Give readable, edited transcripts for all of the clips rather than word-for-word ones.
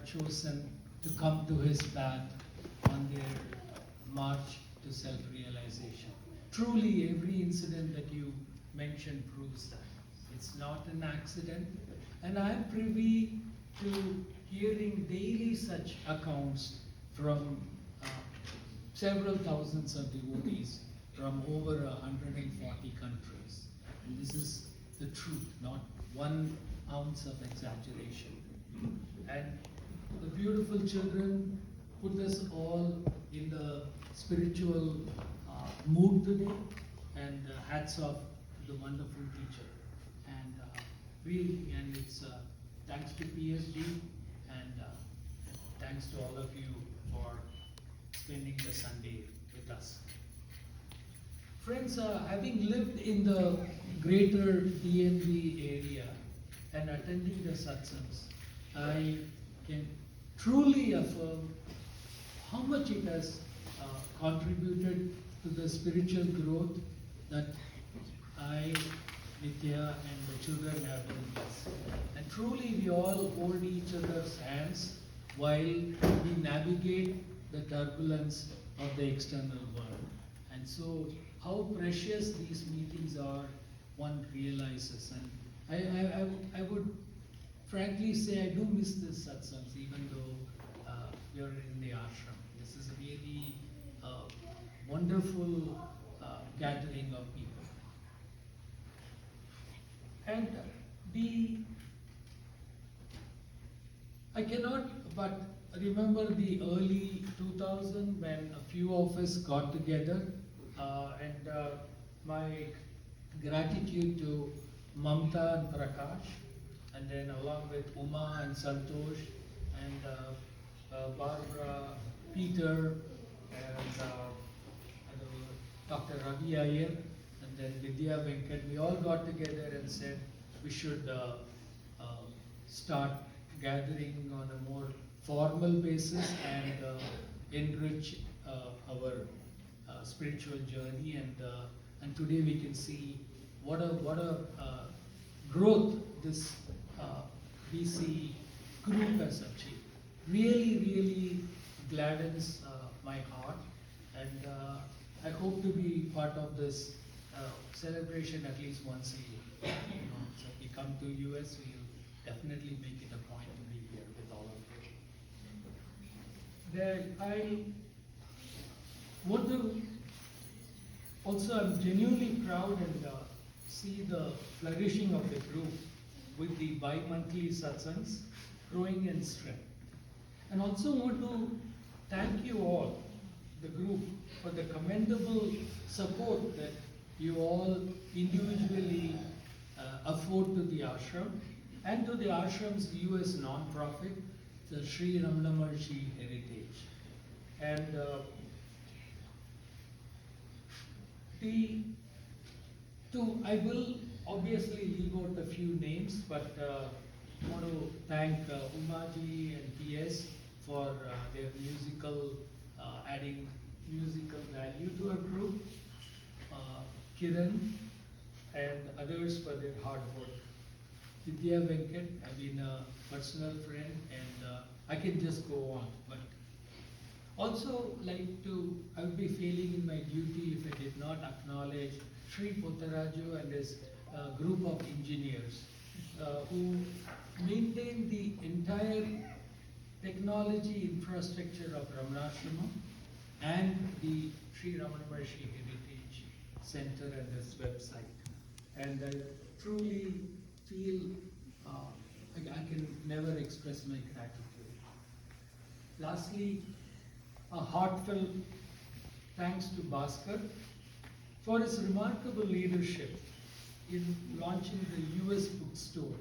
chosen to come to his path on their march to self-realization. Truly, every incident that you mentioned proves that. It's not an accident, and I am privy to hearing daily such accounts from several thousands of devotees from over 140 countries. And this is the truth, not 1 ounce of exaggeration. And the beautiful children put us all in the spiritual mood today, and hats off to the wonderful teacher. And and it's thanks to PSG, and thanks to all of you for spending the Sunday with us. Friends, having lived in the greater DMV area and attending the satsangs, I can truly affirm how much it has contributed to the spiritual growth that I, Nitya, and the children have with us. And truly we all hold each other's hands while we navigate the turbulence of the external world. And so how precious these meetings are, one realizes. And I would frankly say I do miss this satsangs, even though we are in the ashram. This is really a wonderful gathering of people. And I cannot but remember the early 2000 when a few of us got together, and my gratitude to Mamta and Prakash, and then along with Uma and Santosh and Barbara, Peter, and Dr. Ravi Iyer, and then Vidya Venkat. We all got together and said we should start gathering on a more formal basis and enrich our spiritual journey. And today we can see what a growth this BC group has achieved. Really gladdens my heart, and I hope to be part of this celebration at least once a year. So if we come to US, we'll definitely make it a point to be here with all of you. I want to also, I'm genuinely proud and see the flourishing of the group with the bi-monthly satsangs growing in strength. And also want to thank you all, the group, for the commendable support that you all individually afford to the ashram and to the ashram's US non-profit, the Sri Ramana Maharshi Heritage. And I will obviously leave out a few names, but I want to thank Umaji and PS for their musical, adding musical value to our group, Kiran and others for their hard work. Vidya Venkat, I've been a personal friend, and I can just go on, but also I would be failing in my duty if I did not acknowledge Sri Pottaraju and his group of engineers who maintain the entire technology infrastructure of Ramanashrama and the Sri Ramana Maharshi Heritage Center and this website. And I truly feel I can never express my gratitude. Lastly, a heartfelt thanks to Bhaskar for his remarkable leadership in launching the US bookstore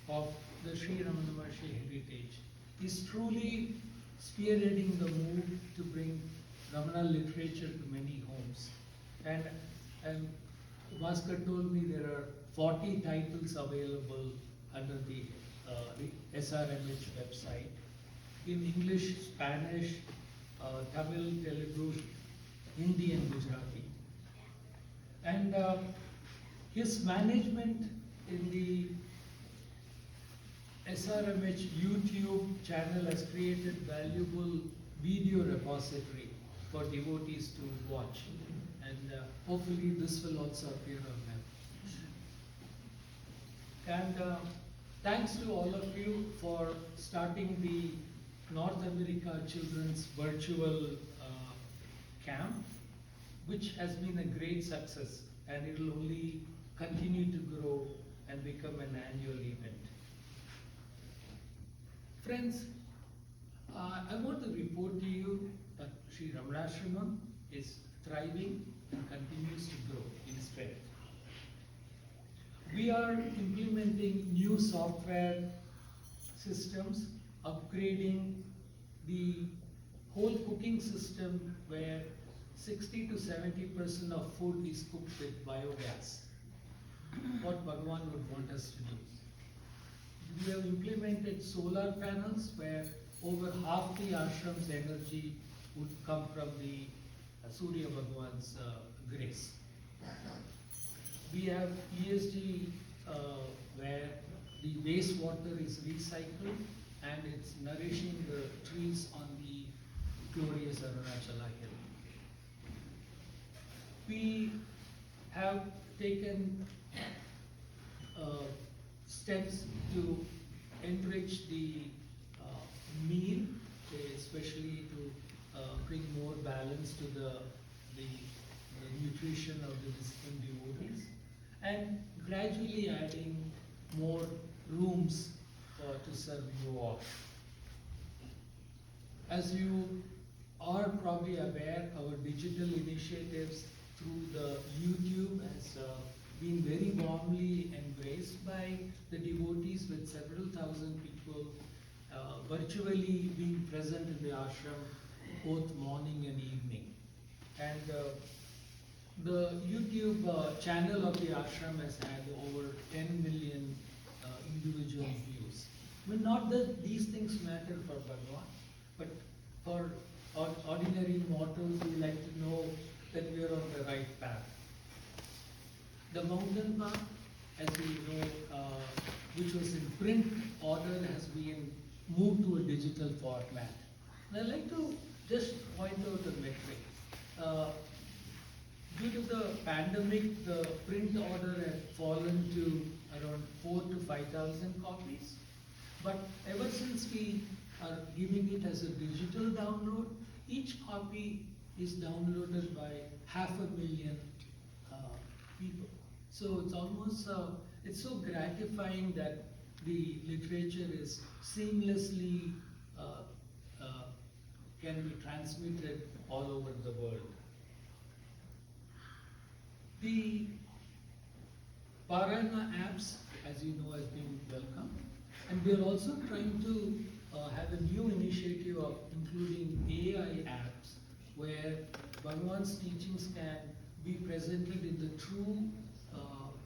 of the Sri Ramana Maharshi Heritage. He's truly spearheading the move to bring Ramana literature to many homes. And Bhaskar told me there are 40 titles available under the SRMH website in English, Spanish, Tamil, Telugu, Hindi and Gujarati. And his management in the SRMH YouTube channel has created valuable video repository for devotees to watch, and hopefully this will also appear on them. And thanks to all of you for starting the North America Children's Virtual Camp, which has been a great success, and it will only continue to grow and become an annual event. Friends, I want to report to you that Sri Ramanashramam is thriving and continues to grow in strength. We are implementing new software systems, upgrading the whole cooking system where 60 to 70% of food is cooked with biogas. What Bhagavan would want us to do. We have implemented solar panels where over half the ashram's energy would come from the Surya Bhagavan's grace. We have ESG where the wastewater is recycled and it's nourishing the trees on the glorious Arunachala hill. We have taken steps to enrich the meal, especially to bring more balance to the nutrition of the disciplined devotees, and gradually adding more rooms to serve you all. As you are probably aware, our digital initiatives through the YouTube has been very warmly embraced by the devotees, with several thousand people virtually being present in the ashram both morning and evening. And the YouTube channel of the ashram has had over 10 million individual views. I mean, not that these things matter for Bhagavan, but for ordinary mortals, we like to know that we are on the right path. The mountain path, as we know, which was in print order, has been moved to a digital format. And I'd like to just point out a metric. Due to the pandemic, the print order had fallen to around 4,000 to 5,000 copies. But ever since we are giving it as a digital download, each copy is downloaded by 500,000 people. So it's almost, it's so gratifying that the literature is seamlessly can be transmitted all over the world. The Parayana apps, as you know, has been welcome, and we are also trying to have a new initiative of including AI apps where Bhagavan's teachings can be presented in the true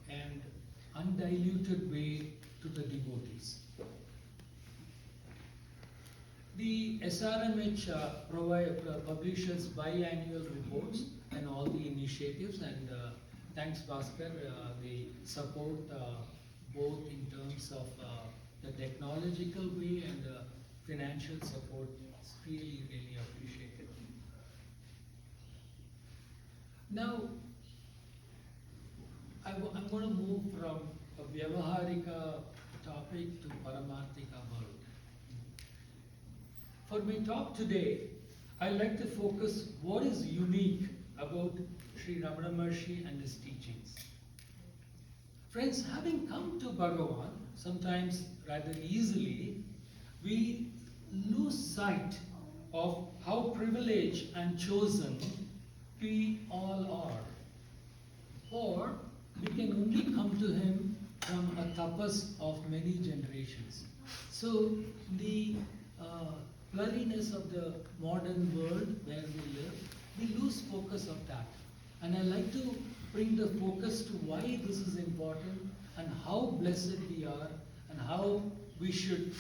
and undiluted way to the devotees. The SRMH publishes biannual reports and all the initiatives, and thanks Bhaskar, they support both in terms of the technological way and the financial support. It's really, really appreciated. Now, I'm going to move from a Vyavaharika topic to Paramarthika world. For my talk today, I'd like to focus what is unique about Sri Ramana Maharshi and his teachings. Friends, having come to Bhagavan, sometimes rather easily, we lose sight of how privileged and chosen we all are. Or we can only come to him from a tapas of many generations. So the blurriness of the modern world where we live, we lose focus of that. And I like to bring the focus to why this is important and how blessed we are and how we should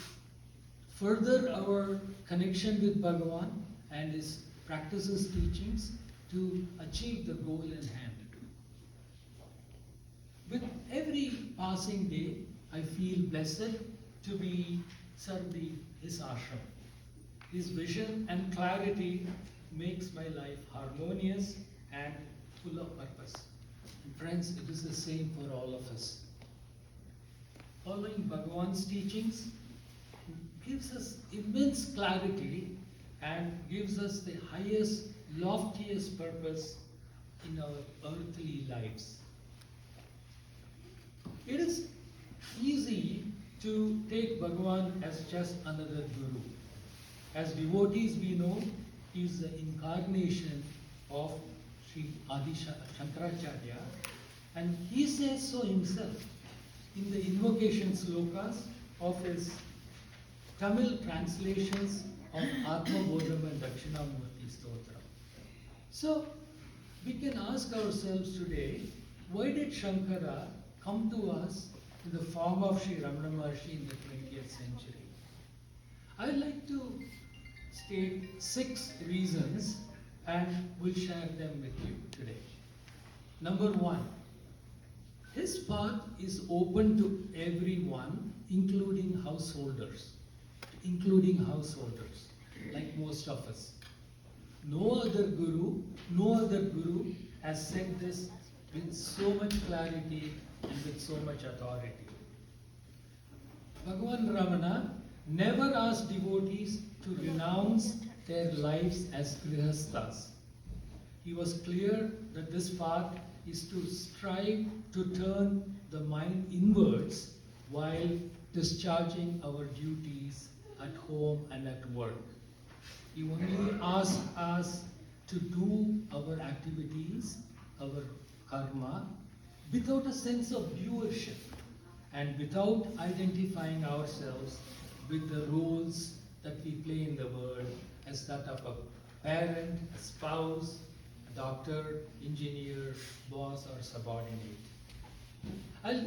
further our connection with Bhagavan and his practices, teachings to achieve the goal in hand. With every passing day, I feel blessed to be serve the his ashram. His vision and clarity makes my life harmonious and full of purpose. And friends, it is the same for all of us. Following Bhagavan's teachings gives us immense clarity and gives us the highest, loftiest purpose in our earthly lives. It is easy to take Bhagavan as just another guru. As devotees, we know he is the incarnation of Sri Adi Shankaracharya, and he says so himself in the invocation slokas of his Tamil translations of Atma Bodham and Dakshinamurti Stotra. So, we can ask ourselves today, why did Shankara come to us in the form of Sri Ramana Maharshi in the 20th century? I'd like to state 6 reasons and we'll share them with you today. Number 1, his path is open to everyone, including householders, like most of us. No other guru has said this with so much clarity and with so much authority. Bhagavan Ramana never asked devotees to renounce their lives as grihasthas. He was clear that this path is to strive to turn the mind inwards while discharging our duties at home and at work. He only asked us to do our activities, our karma, without a sense of viewership and without identifying ourselves with the roles that we play in the world as that of a parent, a spouse, a doctor, engineer, boss or subordinate. I'll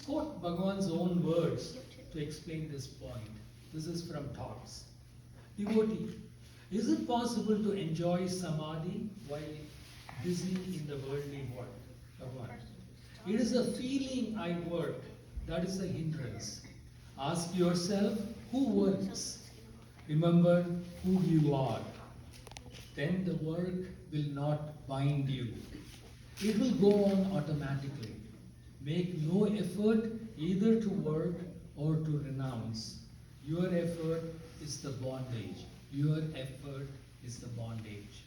quote Bhagavan's own words to explain this point. This is from Thoughts. Devotee, is it possible to enjoy samadhi while busy in the worldly work? Bhagavan. It is a feeling I work that is a hindrance. Ask yourself who works. Remember who you are. Then the work will not bind you. It will go on automatically. Make no effort either to work or to renounce. Your effort is the bondage. Your effort is the bondage.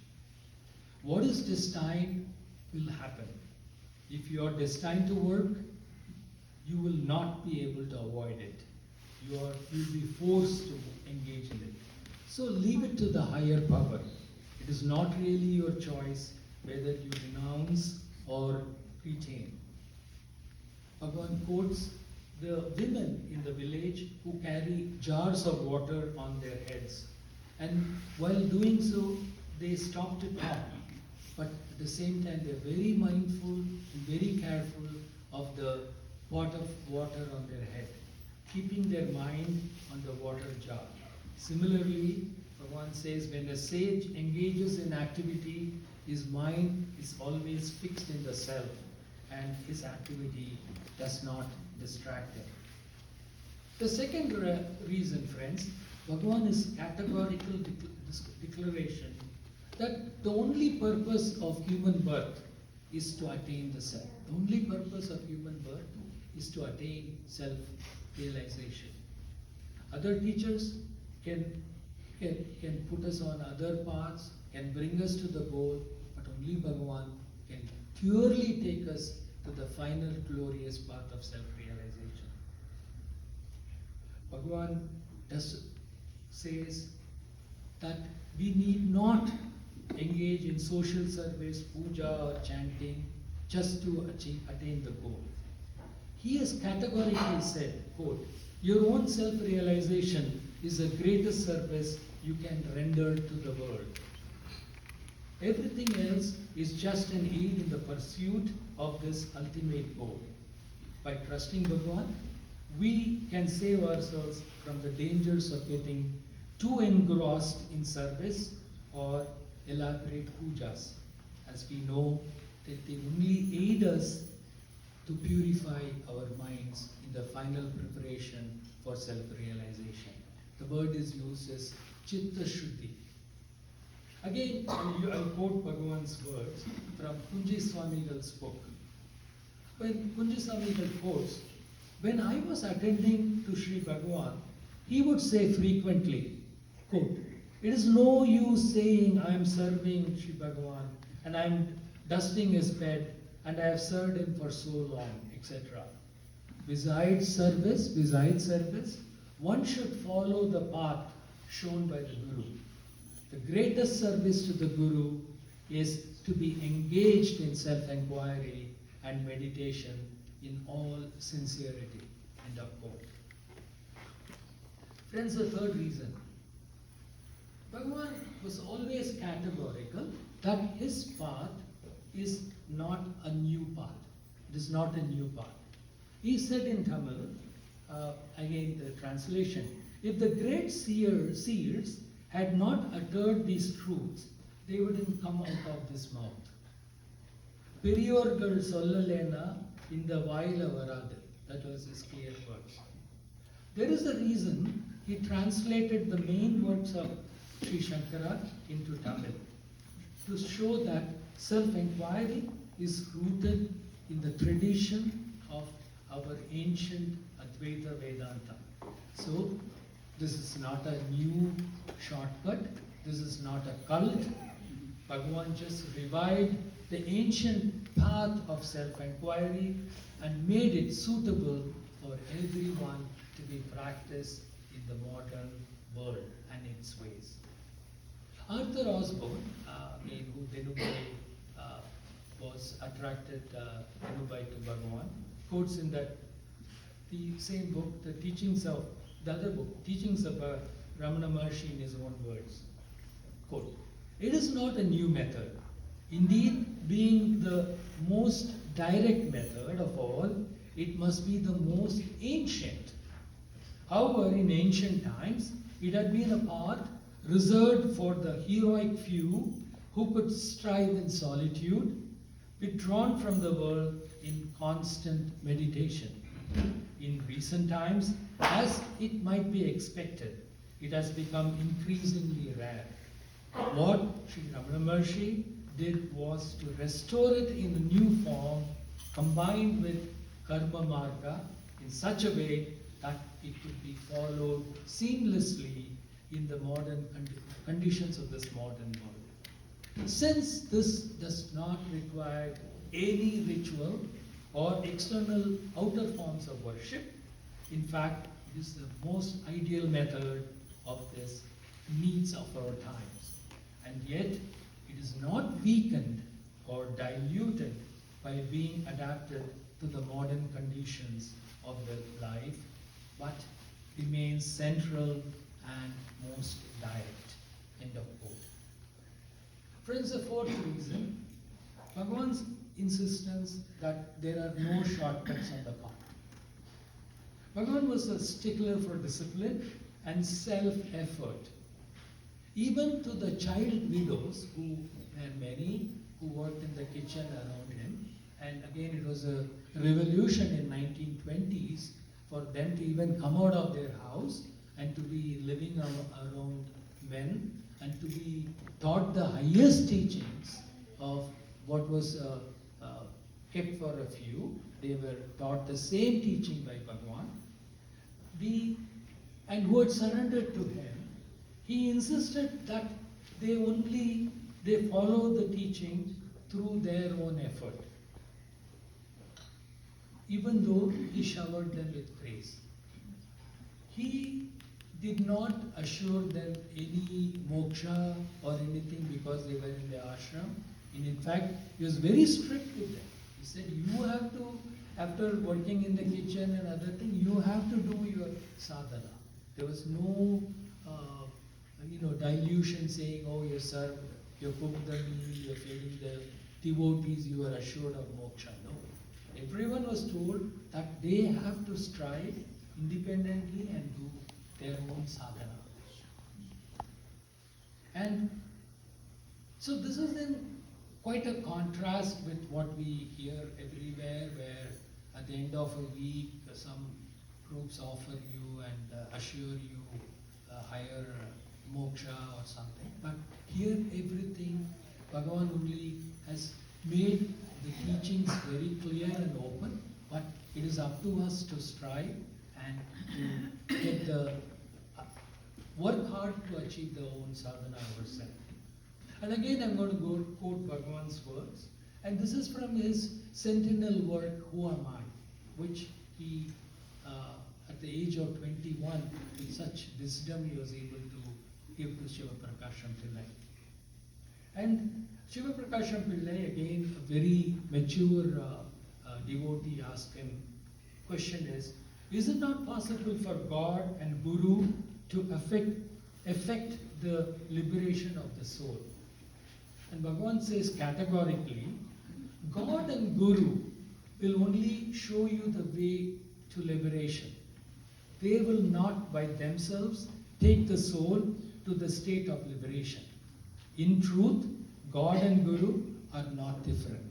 What is destined will happen. If you are destined to work, you will not be able to avoid it. You will be forced to engage in it. So leave it to the higher power. It is not really your choice whether you renounce or retain. Bhagavan quotes the women in the village who carry jars of water on their heads. And while doing so, they stop to talk. But at the same time, they are very mindful and very careful of the pot of water on their head, keeping their mind on the water jar. Similarly, Bhagavan says when a sage engages in activity, his mind is always fixed in the self and his activity does not distract him. The second reason, friends, Bhagavan is categorical declaration that the only purpose of human birth is to attain the self. The only purpose of human birth is to attain self-realization. Other teachers can put us on other paths, can bring us to the goal, but only Bhagavan can purely take us to the final glorious path of self-realization. Bhagavan says that we need not engage in social service, puja or chanting just to attain the goal. He has categorically said, quote, your own self-realization is the greatest service you can render to the world. Everything else is just an aid in the pursuit of this ultimate goal. By trusting Bhagavan, we can save ourselves from the dangers of getting too engrossed in service or elaborate pujas, as we know that they only aid us to purify our minds in the final preparation for self-realization. the word is used as Chitta Shuddhi. Again, I'll quote Bhagavan's words from Kunji Swamigal's book. When Kunji Swamigal quotes, when I was attending to Sri Bhagavan, he would say frequently, quote, it is no use saying I am serving Sri Bhagavan and I am dusting his bed and I have served him for so long, etc. Besides service, one should follow the path shown by the Guru. The greatest service to the Guru is to be engaged in self-inquiry and meditation in all sincerity. End of quote. Friends, the third reason. Bhagavan was always categorical that his path is not a new path. It is not a new path. He said in Tamil, again the translation, if the great seers had not uttered these truths, they wouldn't come out of this mouth. Periyorgal sollalena in the vaila varadu. That was his clear words. There is a reason he translated the main words of Sri Shankara into Tamil, to show that self-inquiry is rooted in the tradition of our ancient Advaita Vedanta. So, this is not a new shortcut, this is not a cult. Bhagavan just revived the ancient path of self-inquiry and made it suitable for everyone to be practiced in the modern world and its ways. Arthur Osborne, again, who Dhenubai was attracted Dhenubai to Bhagavan, quotes in that the same book, the other book, Teachings of Ramana Maharshi in his own words. Quote, it is not a new method. Indeed, being the most direct method of all, it must be the most ancient. However, in ancient times, it had been a path reserved for the heroic few who could strive in solitude, withdrawn from the world in constant meditation. In recent times, as it might be expected, it has become increasingly rare. What Sri Ramana Maharshi did was to restore it in a new form, combined with Karma Marga in such a way that it could be followed seamlessly in the modern conditions of this modern world. Since this does not require any ritual or external outer forms of worship, in fact, it is the most ideal method of this needs of our times. And yet, it is not weakened or diluted by being adapted to the modern conditions of the life, but remains central and most direct. End of quote. Friends, the fourth reason, Bhagavan's insistence that there are no shortcuts on the path. Bhagavan was a stickler for discipline and self-effort. Even to the child widows, who were many, who worked in the kitchen around him, and again it was a revolution in 1920s for them to even come out of their house and to be living around men and to be taught the highest teachings of what was kept for a few. They were taught the same teaching by Bhagavan. And who had surrendered to him, he insisted that they follow the teaching through their own effort, even though he showered them with praise. He did not assure them any moksha or anything because they were in the ashram. And in fact, he was very strict with them. He said, you have to, after working in the kitchen and other things, you have to do your sadhana. There was no dilution saying, oh, you serve, you cook the meal, you're feeding the devotees, you are assured of moksha. No. Everyone was told that they have to strive independently and do their own sadhana. And so this is in quite a contrast with what we hear everywhere, where at the end of a week some groups offer you and assure you higher moksha or something. But here everything, Bhagavan only has made the teachings very clear and open, but it is up to us to strive and to get the work hard to achieve the own sadhana ourselves. And again, I'm going to go quote Bhagavan's words, and this is from his sentinel work, Who Am I?, which he, at the age of 21, with such wisdom, he was able to give to Shiva Prakasham Pillai. And Shiva Prakasham Pillai, again, a very mature devotee, asked him, question is it not possible for God and Guru to affect the liberation of the soul? And Bhagavan says categorically, God and Guru will only show you the way to liberation. They will not by themselves take the soul to the state of liberation. In truth, God and Guru are not different.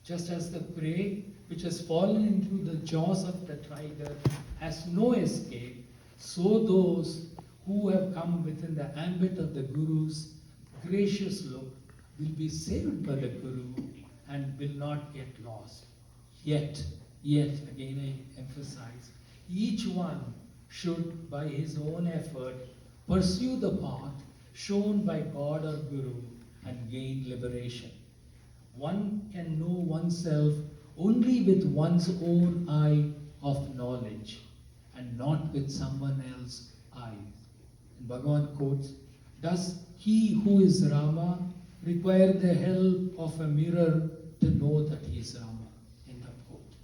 Just as the prey which has fallen into the jaws of the tiger has no escape, so those who have come within the ambit of the Guru's gracious look will be saved by the Guru and will not get lost. Yet, again I emphasize, each one should by his own effort pursue the path shown by God or Guru and gain liberation. One can know oneself only with one's own eye of knowledge and not with someone else's eye. And Bhagavan quotes, does he who is Rama require the help of a mirror to know that he is Rama? End of quote.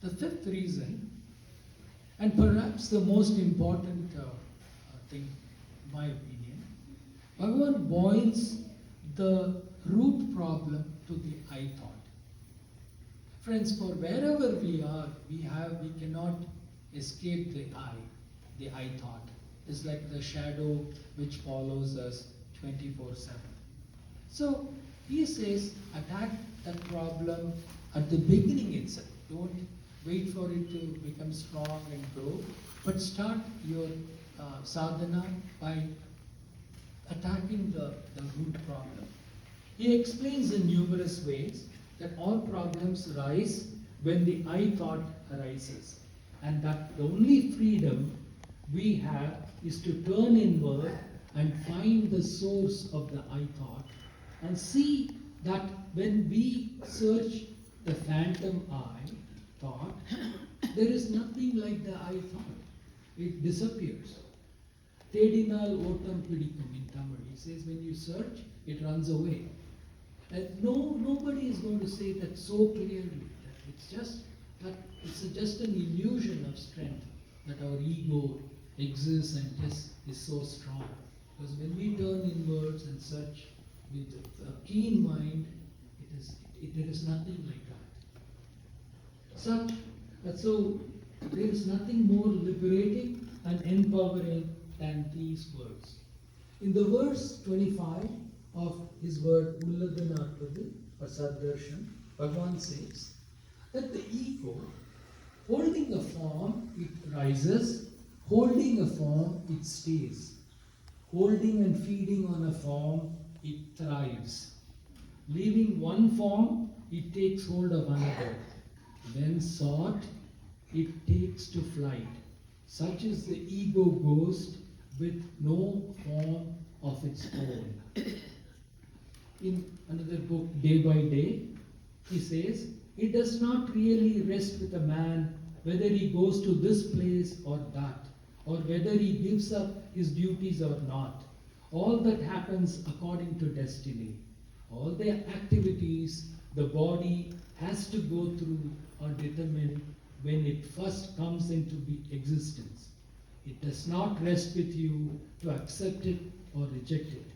The fifth reason, and perhaps the most important thing, in my opinion, Bhagavan boils the root problem to the I thought. Friends, for wherever we are, we cannot escape the I thought. It's like the shadow which follows us 24/7. So he says, attack that problem at the beginning itself. Don't wait for it to become strong and grow, but start your sadhana by attacking the root problem. He explains in numerous ways that all problems rise when the I thought arises, and that the only freedom we have is to turn inward and find the source of the I thought and see that when we search the phantom I thought, there is nothing like the I thought. It disappears. Tedinal otam pidikam in Tamil. He says when you search, it runs away. And nobody is going to say that so clearly. It's just an illusion of strength that our ego exists and is so strong. Because when we turn inwards and search with a keen mind, there is nothing like that. So there is nothing more liberating and empowering than these words. In the verse 25 of his word Ulladanarpadu or Saddarshan, Bhagavan says that the ego, holding a form, it rises, holding a form, it stays. Holding and feeding on a form, it thrives. Leaving one form, it takes hold of another. When sought, it takes to flight. Such is the ego ghost with no form of its own. In another book, Day by Day, he says, it does not really rest with a man whether he goes to this place or that, or whether he gives up his duties or not. All that happens according to destiny. All the activities the body has to go through are determined when it first comes into existence. It does not rest with you to accept it or reject it.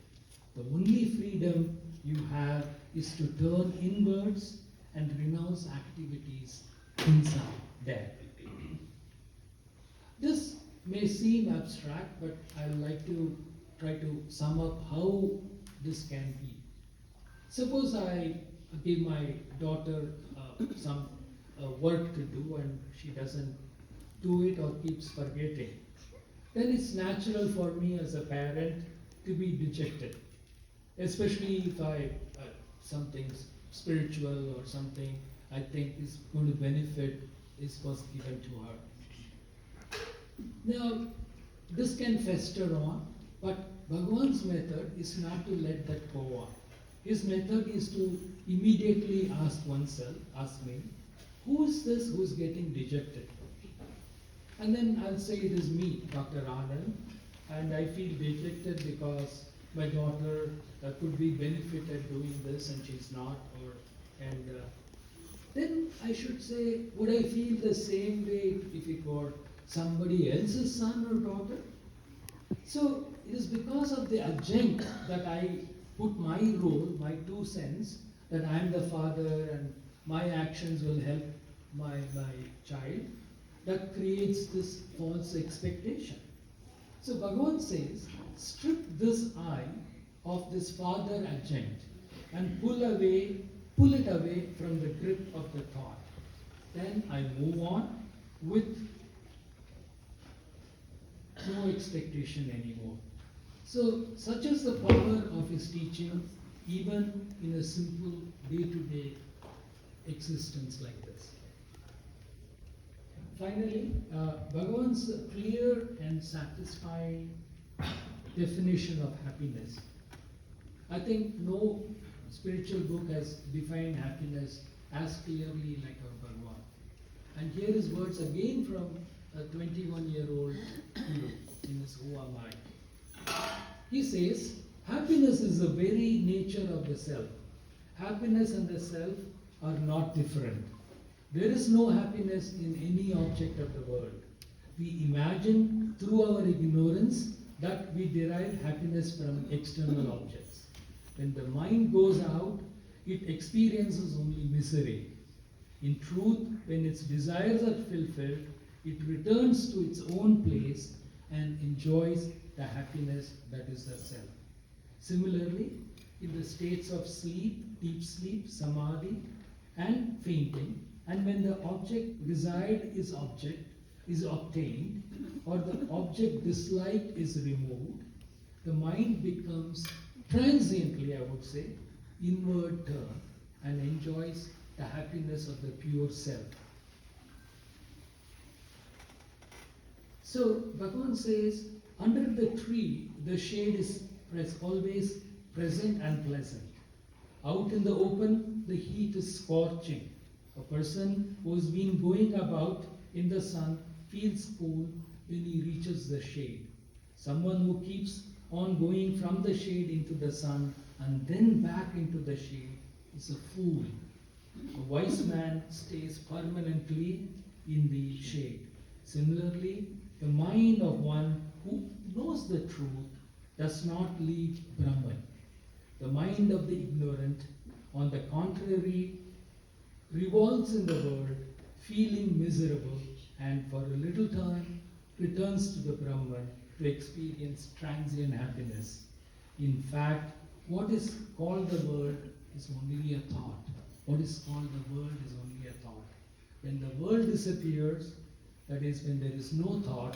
The only freedom you have is to turn inwards and renounce activities inside there. This may seem abstract, but I would like to try to sum up how this can be. Suppose I give my daughter some work to do and she doesn't do it or keeps forgetting. then it's natural for me as a parent to be dejected, especially if something spiritual or something I think is going to benefit was given to her. Now, this can fester on, but Bhagavan's method is not to let that go on. His method is to immediately ask oneself, ask me, who is this who's getting dejected? And then I'll say it is me, Dr. Anand, and I feel dejected because my daughter could be benefited doing this and she's not, then I should say, would I feel the same way if it were somebody else's son or daughter? So it is because of the adjunct that I put my role, my 2 cents, that I am the father and my actions will help my child, that creates this false expectation. So Bhagavan says, strip this I of this father adjunct and pull it away from the grip of the thought. Then I move on with no expectation anymore. So such is the power of his teaching, even in a simple day-to-day existence like this. Finally, Bhagavan's clear and satisfying definition of happiness. I think no spiritual book has defined happiness as clearly like our Bhagavan. And here is words again from a 21-year-old hero in his Who Am I? He says, happiness is the very nature of the self. Happiness and the self are not different. There is no happiness in any object of the world. We imagine through our ignorance that we derive happiness from external objects. When the mind goes out, it experiences only misery. In truth, when its desires are fulfilled, it returns to its own place and enjoys the happiness that is the self. Similarly, in the states of sleep, deep sleep, samadhi, and fainting, and when the object desired is obtained, or the object disliked is removed, the mind becomes transiently, I would say, inward turn and enjoys the happiness of the pure self. So Bhagavan says, under the tree, the shade is always present and pleasant. Out in the open, the heat is scorching. A person who has been going about in the sun feels cool when he reaches the shade. Someone who keeps on going from the shade into the sun and then back into the shade is a fool. A wise man stays permanently in the shade. Similarly, the mind of one who knows the truth does not leave Brahman. The mind of the ignorant, on the contrary, revolves in the world, feeling miserable, and for a little time returns to the Brahman to experience transient happiness. In fact, what is called the world is only a thought. What is called the world is only a thought. When the world disappears, that is, when there is no thought,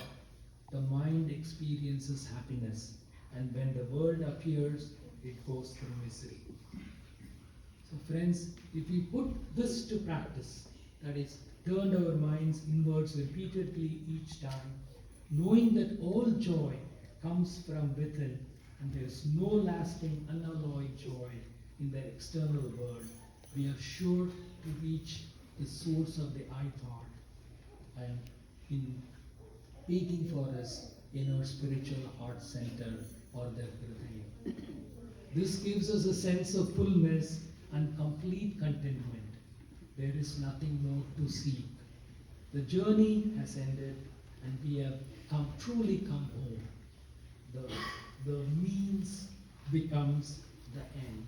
the mind experiences happiness. And when the world appears, it goes through misery. So friends, if we put this to practice, that is, turned our minds inwards repeatedly each time, knowing that all joy comes from within and there is no lasting unalloyed joy in the external world, we are sure to reach the source of the I thought and in waiting for us in our spiritual heart center or the Hridaya. This gives us a sense of fullness and complete contentment. There is nothing more to seek. The journey has ended and we have truly come home. The means becomes the end.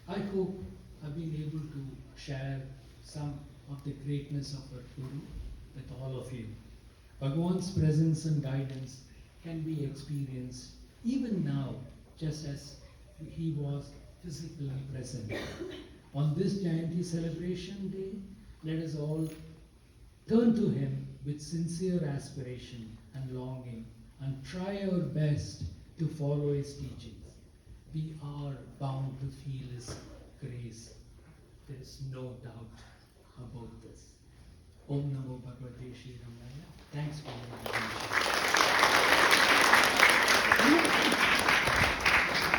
I hope I've been able to share some of the greatness of our Guru with all of you. Bhagavan's presence and guidance can be experienced even now, just as he was physically present. On this Jayanti celebration day, let us all turn to him with sincere aspiration and longing and try our best to follow His teachings, we are bound to feel His grace. There is no doubt about this. Om Namo Bhagavate Shri Ramaya. Thanks for your